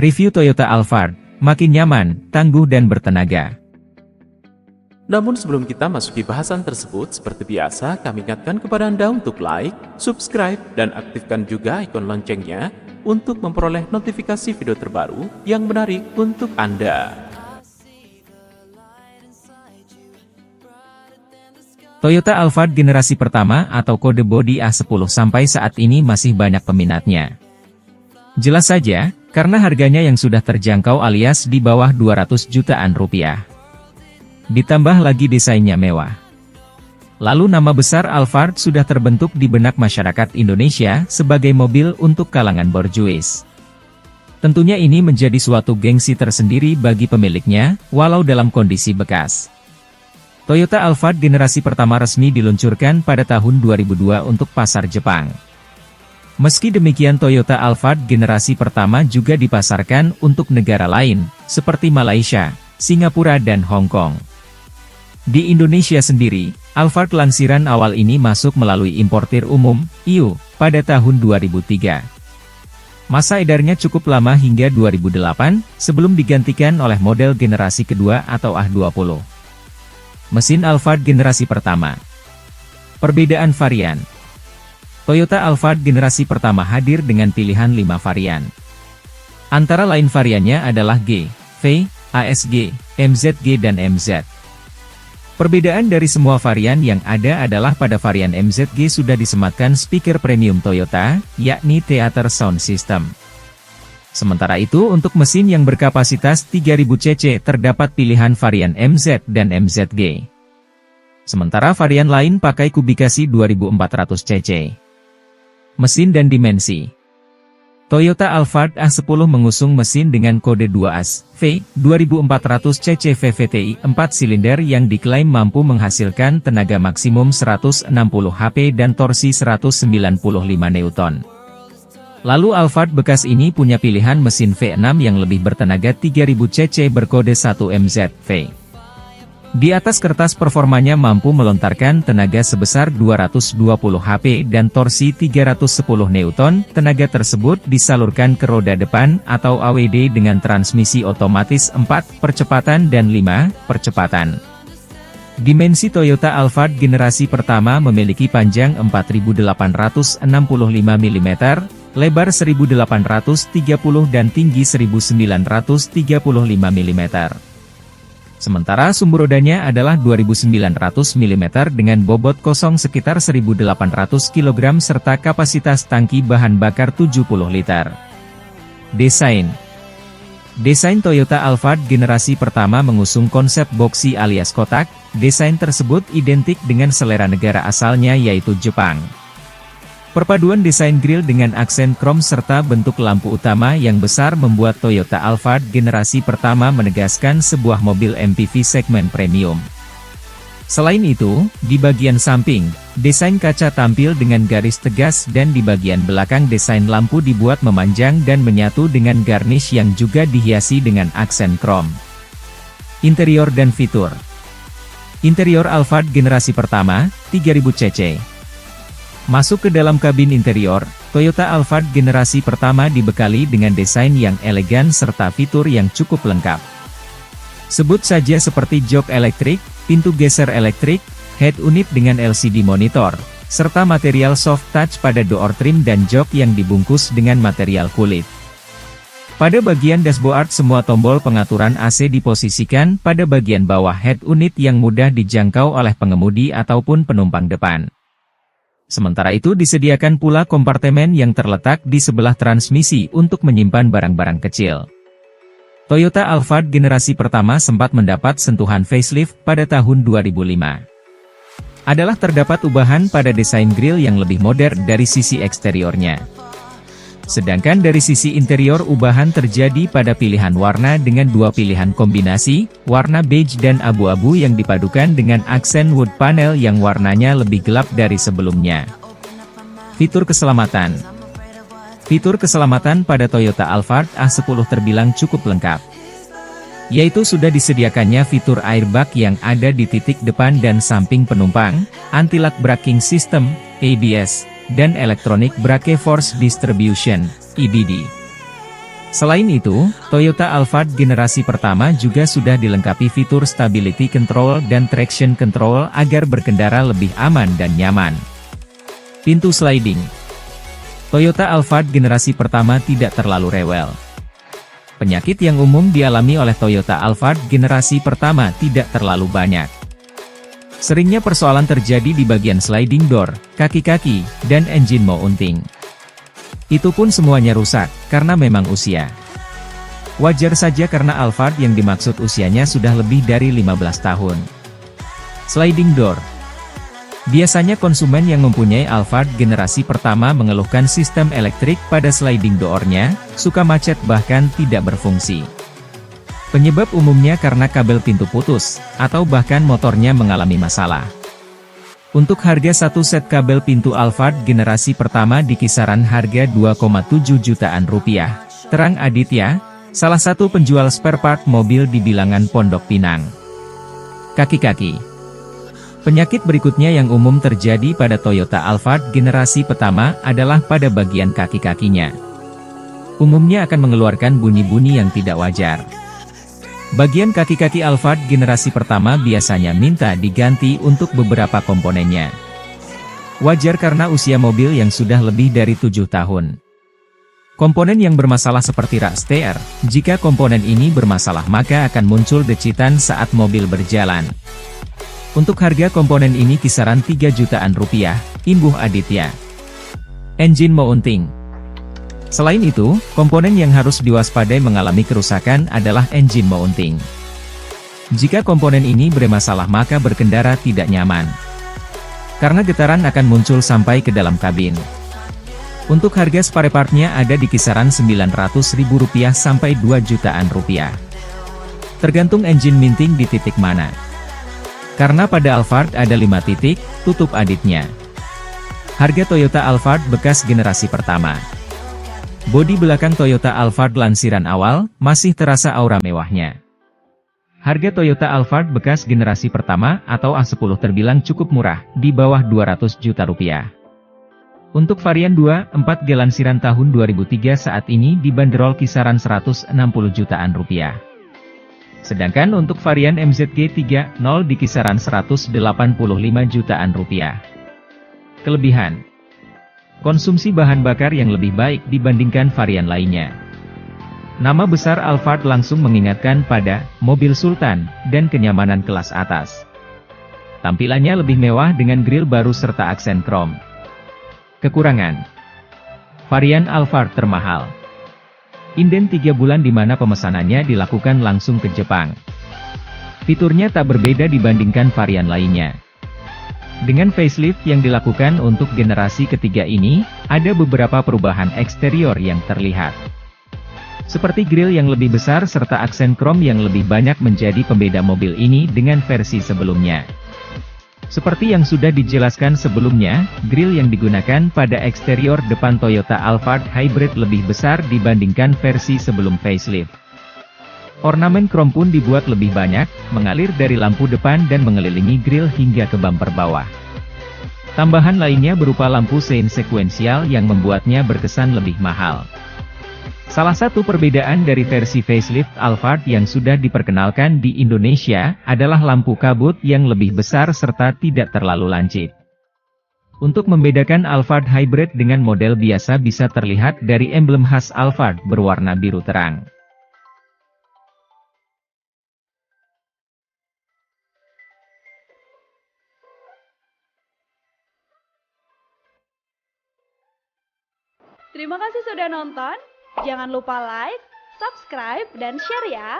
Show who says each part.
Speaker 1: Review Toyota Alphard, makin nyaman, tangguh dan bertenaga.
Speaker 2: Namun sebelum kita masuki bahasan tersebut, seperti biasa kami ingatkan kepada Anda untuk like, subscribe, dan aktifkan juga ikon loncengnya untuk memperoleh notifikasi video terbaru yang menarik untuk Anda.
Speaker 1: Toyota Alphard generasi pertama atau kode bodi A10 sampai saat ini masih banyak peminatnya. Jelas saja, karena harganya yang sudah terjangkau alias di bawah 200 jutaan rupiah. Ditambah lagi desainnya mewah. Lalu nama besar Alphard sudah terbentuk di benak masyarakat Indonesia sebagai mobil untuk kalangan borjuis. Tentunya ini menjadi suatu gengsi tersendiri bagi pemiliknya, walau dalam kondisi bekas. Toyota Alphard generasi pertama resmi diluncurkan pada tahun 2002 untuk pasar Jepang. Meski demikian Toyota Alphard generasi pertama juga dipasarkan untuk negara lain, seperti Malaysia, Singapura dan Hong Kong. Di Indonesia sendiri, Alphard lansiran awal ini masuk melalui importir umum, (IU), pada tahun 2003. Masa edarnya cukup lama hingga 2008, sebelum digantikan oleh model generasi kedua atau A20. Mesin Alphard generasi pertama. Perbedaan varian. Toyota Alphard generasi pertama hadir dengan pilihan 5 varian. Antara lain variannya adalah G, V, ASG, MZG dan MZ. Perbedaan dari semua varian yang ada adalah pada varian MZG sudah disematkan speaker premium Toyota, yakni Theater Sound System. Sementara itu untuk mesin yang berkapasitas 3000 cc terdapat pilihan varian MZ dan MZG. Sementara varian lain pakai kubikasi 2400 cc. Mesin dan dimensi. Toyota Alphard A10 mengusung mesin dengan kode 2AS, V, 2400 cc VVTi 4 silinder yang diklaim mampu menghasilkan tenaga maksimum 160 HP dan torsi 195 Newton. Lalu Alphard bekas ini punya pilihan mesin V6 yang lebih bertenaga 3000 cc berkode 1 MZV. Di atas kertas performanya mampu melontarkan tenaga sebesar 220 HP dan torsi 310 Newton. Tenaga tersebut disalurkan ke roda depan atau AWD dengan transmisi otomatis 4 percepatan dan 5 percepatan. Dimensi Toyota Alphard generasi pertama memiliki panjang 4865 mm, lebar 1830 dan tinggi 1935 mm. Sementara sumbu rodanya adalah 2900 mm dengan bobot kosong sekitar 1800 kg serta kapasitas tangki bahan bakar 70 liter. Desain. Desain Toyota Alphard generasi pertama mengusung konsep boxy alias kotak. Desain tersebut identik dengan selera negara asalnya yaitu Jepang. Perpaduan desain grill dengan aksen krom serta bentuk lampu utama yang besar membuat Toyota Alphard generasi pertama menegaskan sebuah mobil MPV segmen premium. Selain itu, di bagian samping, desain kaca tampil dengan garis tegas dan di bagian belakang desain lampu dibuat memanjang dan menyatu dengan garnish yang juga dihiasi dengan aksen krom. Interior dan fitur. Interior Alphard generasi pertama, 3000 cc. Masuk ke dalam kabin interior, Toyota Alphard generasi pertama dibekali dengan desain yang elegan serta fitur yang cukup lengkap. Sebut saja seperti jok elektrik, pintu geser elektrik, head unit dengan LCD monitor, serta material soft touch pada door trim dan jok yang dibungkus dengan material kulit. Pada bagian dashboard semua tombol pengaturan AC diposisikan pada bagian bawah head unit yang mudah dijangkau oleh pengemudi ataupun penumpang depan. Sementara itu disediakan pula kompartemen yang terletak di sebelah transmisi untuk menyimpan barang-barang kecil. Toyota Alphard generasi pertama sempat mendapat sentuhan facelift pada tahun 2005. Adalah terdapat ubahan pada desain grill yang lebih modern dari sisi eksteriornya. Sedangkan dari sisi interior ubahan terjadi pada pilihan warna dengan dua pilihan kombinasi, warna beige dan abu-abu yang dipadukan dengan aksen wood panel yang warnanya lebih gelap dari sebelumnya. Fitur keselamatan. Fitur keselamatan pada Toyota Alphard A10 terbilang cukup lengkap. Yaitu sudah disediakannya fitur airbag yang ada di titik depan dan samping penumpang, anti-lock braking system, ABS, dan Electronic Brake Force Distribution, EBD. Selain itu, Toyota Alphard generasi pertama juga sudah dilengkapi fitur Stability Control dan Traction Control agar berkendara lebih aman dan nyaman. Pintu sliding. Toyota Alphard generasi pertama tidak terlalu rewel. Penyakit yang umum dialami oleh Toyota Alphard generasi pertama tidak terlalu banyak. Seringnya persoalan terjadi di bagian sliding door, kaki-kaki, dan engine mounting. Itu pun semuanya rusak, karena memang usia. Wajar saja karena Alphard yang dimaksud usianya sudah lebih dari 15 tahun. Sliding door. Biasanya konsumen yang mempunyai Alphard generasi pertama mengeluhkan sistem elektrik pada sliding door-nya, suka macet bahkan tidak berfungsi. Penyebab umumnya karena kabel pintu putus, atau bahkan motornya mengalami masalah. Untuk harga satu set kabel pintu Alphard generasi pertama di kisaran harga 2,7 jutaan rupiah. Terang Aditya, salah satu penjual spare part mobil di bilangan Pondok Pinang. Kaki-kaki. Penyakit berikutnya yang umum terjadi pada Toyota Alphard generasi pertama adalah pada bagian kaki-kakinya. Umumnya akan mengeluarkan bunyi-bunyi yang tidak wajar. Bagian kaki-kaki Alphard generasi pertama biasanya minta diganti untuk beberapa komponennya. Wajar karena usia mobil yang sudah lebih dari 7 tahun. Komponen yang bermasalah seperti rak steer, jika komponen ini bermasalah maka akan muncul decitan saat mobil berjalan. Untuk harga komponen ini kisaran 3 jutaan rupiah, imbuh Aditya. Engine mounting. Selain itu, komponen yang harus diwaspadai mengalami kerusakan adalah engine mounting. Jika komponen ini bermasalah maka berkendara tidak nyaman. Karena getaran akan muncul sampai ke dalam kabin. Untuk harga spare part-nya ada di kisaran Rp900.000 sampai 2 jutaan rupiah. Tergantung engine mounting di titik mana. Karena pada Alphard ada 5 titik, tutup Aditnya. Harga Toyota Alphard bekas generasi pertama. Bodi belakang Toyota Alphard lansiran awal, masih terasa aura mewahnya. Harga Toyota Alphard bekas generasi pertama atau A10 terbilang cukup murah, di bawah 200 juta rupiah. Untuk varian 2/4G lansiran tahun 2003 saat ini dibanderol kisaran 160 jutaan rupiah. Sedangkan untuk varian MZG 3.0 di kisaran 185 jutaan rupiah. Kelebihan: konsumsi bahan bakar yang lebih baik dibandingkan varian lainnya. Nama besar Alphard langsung mengingatkan pada mobil sultan dan kenyamanan kelas atas. Tampilannya lebih mewah dengan grill baru serta aksen krom. Kekurangan: varian Alphard termahal. Inden 3 bulan di mana pemesanannya dilakukan langsung ke Jepang. Fiturnya tak berbeda dibandingkan varian lainnya. Dengan facelift yang dilakukan untuk generasi ketiga ini, ada beberapa perubahan eksterior yang terlihat. Seperti grill yang lebih besar serta aksen krom yang lebih banyak menjadi pembeda mobil ini dengan versi sebelumnya. Seperti yang sudah dijelaskan sebelumnya, grill yang digunakan pada eksterior depan Toyota Alphard Hybrid lebih besar dibandingkan versi sebelum facelift. Ornamen krom pun dibuat lebih banyak, mengalir dari lampu depan dan mengelilingi grill hingga ke bumper bawah. Tambahan lainnya berupa lampu sein sekuensial yang membuatnya berkesan lebih mahal. Salah satu perbedaan dari versi facelift Alphard yang sudah diperkenalkan di Indonesia, adalah lampu kabut yang lebih besar serta tidak terlalu lancip. Untuk membedakan Alphard Hybrid dengan model biasa bisa terlihat dari emblem khas Alphard berwarna biru terang.
Speaker 3: Terima kasih sudah nonton. Jangan lupa like, subscribe, dan share ya.